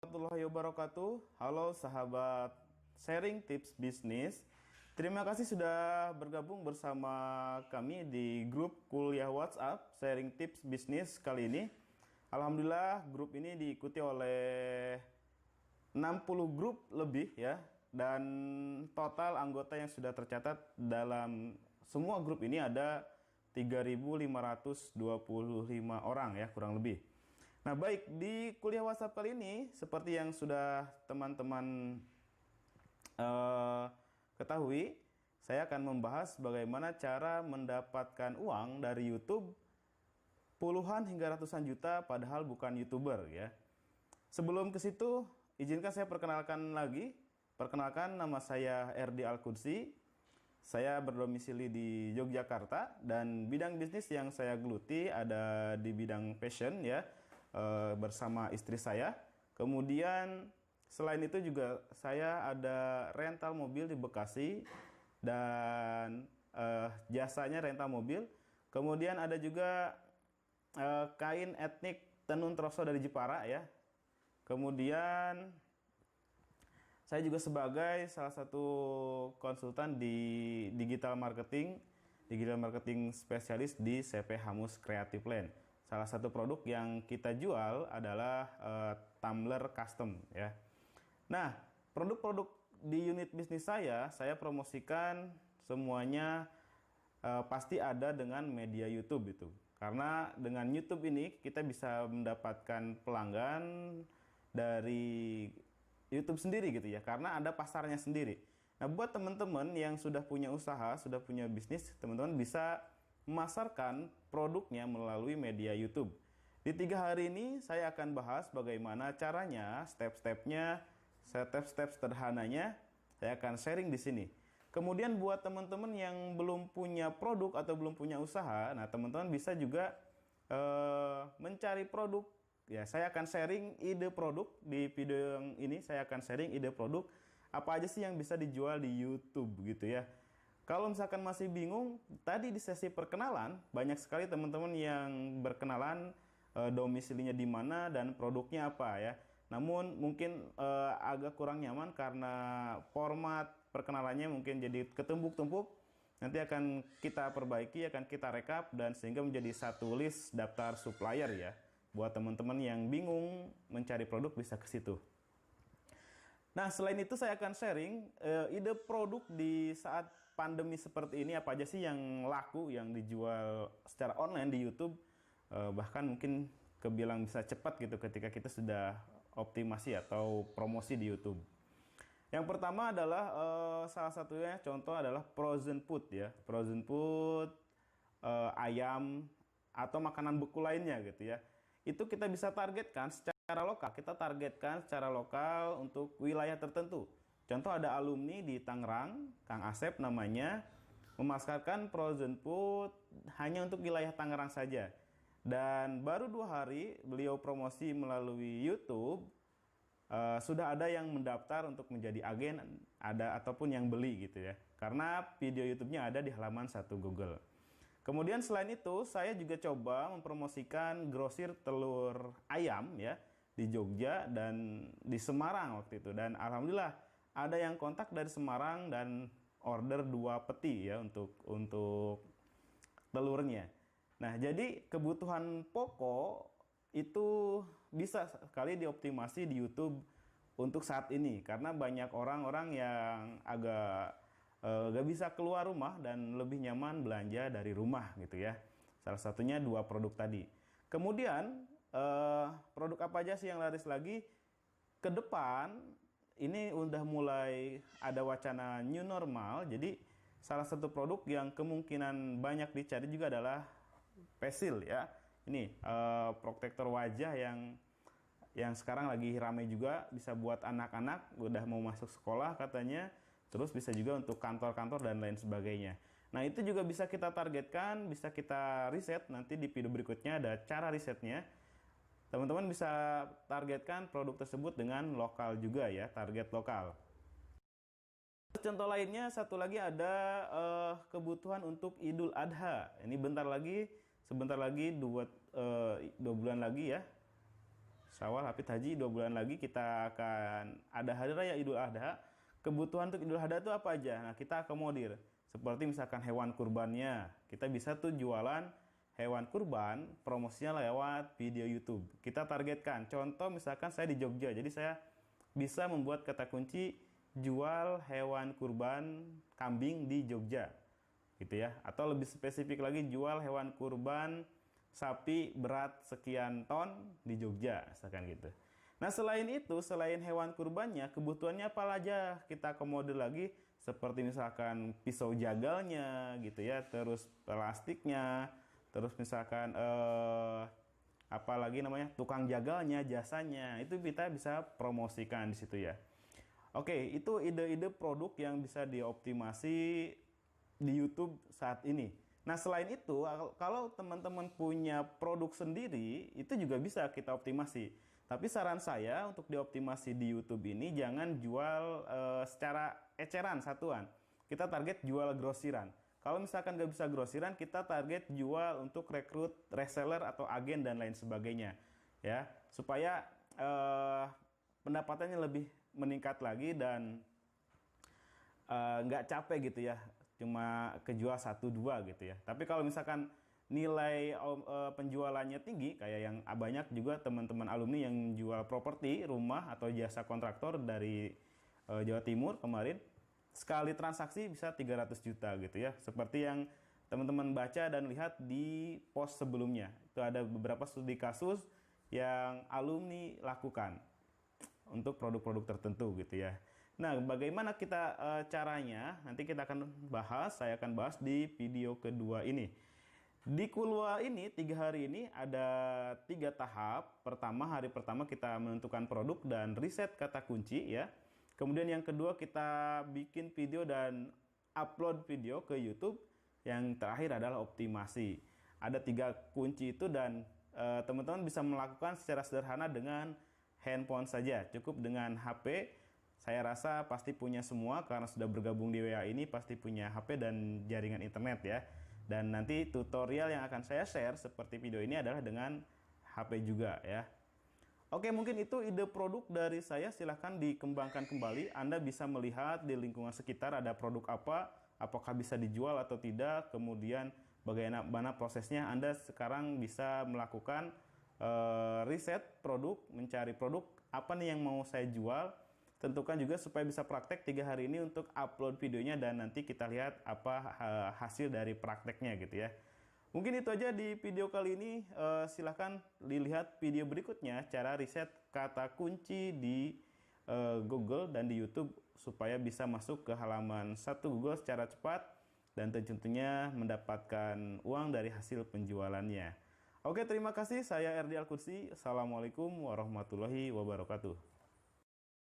Warahmatullahi wabarakatuh. Halo sahabat sharing tips bisnis. Terima kasih sudah bergabung bersama kami di grup kuliah WhatsApp sharing tips bisnis kali ini. Alhamdulillah grup ini diikuti oleh 60 grup lebih ya. Dan total anggota yang sudah tercatat dalam semua grup ini ada 3.525 orang ya kurang lebih. Nah baik, di kuliah WhatsApp kali ini seperti yang sudah teman-teman ketahui, saya akan membahas bagaimana cara mendapatkan uang dari YouTube puluhan hingga ratusan juta padahal bukan YouTuber ya. Sebelum ke situ, izinkan saya perkenalkan lagi. Perkenalkan, nama saya Erdi Al-Qudsi. Saya berdomisili di Yogyakarta dan bidang bisnis yang saya geluti ada di bidang fashion ya. Bersama istri saya. Kemudian selain itu juga saya ada rental mobil di Bekasi dan jasanya rental mobil. Kemudian ada juga kain etnik tenun troso dari Jepara ya. Kemudian saya juga sebagai salah satu konsultan di digital marketing spesialis di CP Hamus Creative Land. Salah satu produk yang kita jual adalah tumbler custom ya. Nah, produk-produk di unit bisnis saya promosikan semuanya pasti ada dengan media YouTube itu. Karena dengan YouTube ini kita bisa mendapatkan pelanggan dari YouTube sendiri gitu ya. Karena ada pasarnya sendiri. Nah, buat teman-teman yang sudah punya usaha, sudah punya bisnis, teman-teman bisa memasarkan produknya melalui media YouTube. Di 3 hari ini saya akan bahas bagaimana caranya, step-step sederhananya saya akan sharing di sini. Kemudian buat teman-teman yang belum punya produk atau belum punya usaha, nah teman-teman bisa juga mencari produk. Ya, saya akan sharing ide produk di video yang ini. Saya akan sharing ide produk apa aja sih yang bisa dijual di YouTube gitu ya. Kalau misalkan masih bingung, tadi di sesi perkenalan banyak sekali teman-teman yang berkenalan domisilinya di mana dan produknya apa ya. Namun mungkin agak kurang nyaman karena format perkenalannya mungkin jadi ketumpuk-tumpuk. Nanti akan kita perbaiki, akan kita rekap dan sehingga menjadi satu list daftar supplier ya. Buat teman-teman yang bingung mencari produk bisa ke situ. Nah, selain itu saya akan sharing ide produk di saat pandemi seperti ini, apa aja sih yang laku, yang dijual secara online di YouTube, bahkan mungkin kebilang bisa cepat gitu ketika kita sudah optimasi atau promosi di YouTube. Yang pertama adalah salah satunya contoh adalah frozen food ya, frozen food, ayam atau makanan beku lainnya gitu ya. Itu kita bisa targetkan secara lokal. Kita targetkan secara lokal untuk wilayah tertentu. Contoh ada alumni di Tangerang, Kang Asep namanya, memasarkan frozen food hanya untuk wilayah Tangerang saja. Dan baru 2 hari beliau promosi melalui YouTube, sudah ada yang mendaftar untuk menjadi agen, ada ataupun yang beli gitu ya. Karena video YouTube-nya ada di halaman 1 Google. Kemudian selain itu, saya juga coba mempromosikan grosir telur ayam ya di Jogja dan di Semarang waktu itu. Dan alhamdulillah ada yang kontak dari Semarang dan order 2 peti ya untuk telurnya. Nah, jadi kebutuhan pokok itu bisa sekali dioptimasi di YouTube untuk saat ini karena banyak orang-orang yang agak gak bisa keluar rumah dan lebih nyaman belanja dari rumah gitu ya. Salah satunya 2 produk tadi. Kemudian produk apa aja sih yang laris lagi? Ke depan ini udah mulai ada wacana new normal. Jadi salah satu produk yang kemungkinan banyak dicari juga adalah face shield ya. Ini protektor wajah yang sekarang lagi ramai juga, bisa buat anak-anak udah mau masuk sekolah katanya. Terus bisa juga untuk kantor-kantor dan lain sebagainya. Nah, itu juga bisa kita targetkan, bisa kita riset. Nanti di video berikutnya ada cara risetnya. Teman-teman bisa targetkan produk tersebut dengan lokal juga ya, target lokal. Contoh lainnya, satu lagi ada kebutuhan untuk Idul Adha. Ini sebentar lagi 2 bulan lagi ya. Syawal, Hafid, Haji, 2 bulan lagi kita akan ada hari raya Idul Adha. Kebutuhan untuk Idul Adha itu apa aja? Nah, kita akomodir. Seperti misalkan hewan kurbannya, kita bisa tuh jualan hewan kurban, promosinya lewat video YouTube. Kita targetkan, contoh misalkan saya di Jogja, jadi saya bisa membuat kata kunci jual hewan kurban kambing di Jogja, gitu ya. Atau lebih spesifik lagi, jual hewan kurban sapi berat sekian ton di Jogja, misalkan gitu. Nah, selain itu, selain hewan kurbannya, kebutuhannya apa aja kita akomodir lagi, seperti misalkan pisau jagalnya, gitu ya, terus plastiknya, terus misalkan apa lagi namanya, tukang jagalnya, jasanya, itu kita bisa promosikan di situ ya. Oke, itu ide-ide produk yang bisa dioptimasi di YouTube saat ini. Nah, selain itu, kalau teman-teman punya produk sendiri, itu juga bisa kita optimasi. Tapi saran saya untuk dioptimasi di YouTube ini jangan jual secara eceran satuan. Kita target jual grosiran. Kalau misalkan nggak bisa grosiran, kita target jual untuk rekrut reseller atau agen dan lain sebagainya, ya, supaya pendapatannya lebih meningkat lagi dan nggak capek gitu ya, cuma kejual 1-2 gitu ya. Tapi kalau misalkan nilai penjualannya tinggi, kayak yang banyak juga teman-teman alumni yang jual properti, rumah atau jasa kontraktor dari Jawa Timur kemarin, sekali transaksi bisa 300 juta gitu ya. Seperti yang teman-teman baca dan lihat di post sebelumnya. Itu ada beberapa studi kasus yang alumni lakukan untuk produk-produk tertentu gitu ya. Nah, bagaimana kita caranya? Nanti kita akan bahas, saya akan bahas di video kedua ini. Di Kulwa ini, 3 hari ini ada 3 tahap. Pertama, hari pertama kita menentukan produk dan riset kata kunci ya. Kemudian yang kedua kita bikin video dan upload video ke YouTube. Yang terakhir adalah optimasi. Ada 3 kunci itu dan teman-teman bisa melakukan secara sederhana dengan handphone saja. Cukup dengan HP. Saya rasa pasti punya semua karena sudah bergabung di WA ini, pasti punya HP dan jaringan internet ya. Dan nanti tutorial yang akan saya share seperti video ini adalah dengan HP juga ya. Oke, mungkin itu ide produk dari saya. Silahkan dikembangkan kembali. Anda bisa melihat di lingkungan sekitar ada produk apa, apakah bisa dijual atau tidak, kemudian bagaimana prosesnya. Anda sekarang bisa melakukan riset produk, mencari produk apa nih yang mau saya jual. Tentukan juga supaya bisa praktek 3 hari ini untuk upload videonya dan nanti kita lihat apa hasil dari prakteknya gitu ya. Mungkin itu aja di video kali ini. Silahkan dilihat video berikutnya cara riset kata kunci di Google dan di YouTube supaya bisa masuk ke halaman 1 Google secara cepat dan tentunya mendapatkan uang dari hasil penjualannya. Oke, terima kasih. Saya Erdi Al-Qudsi. Assalamualaikum warahmatullahi wabarakatuh.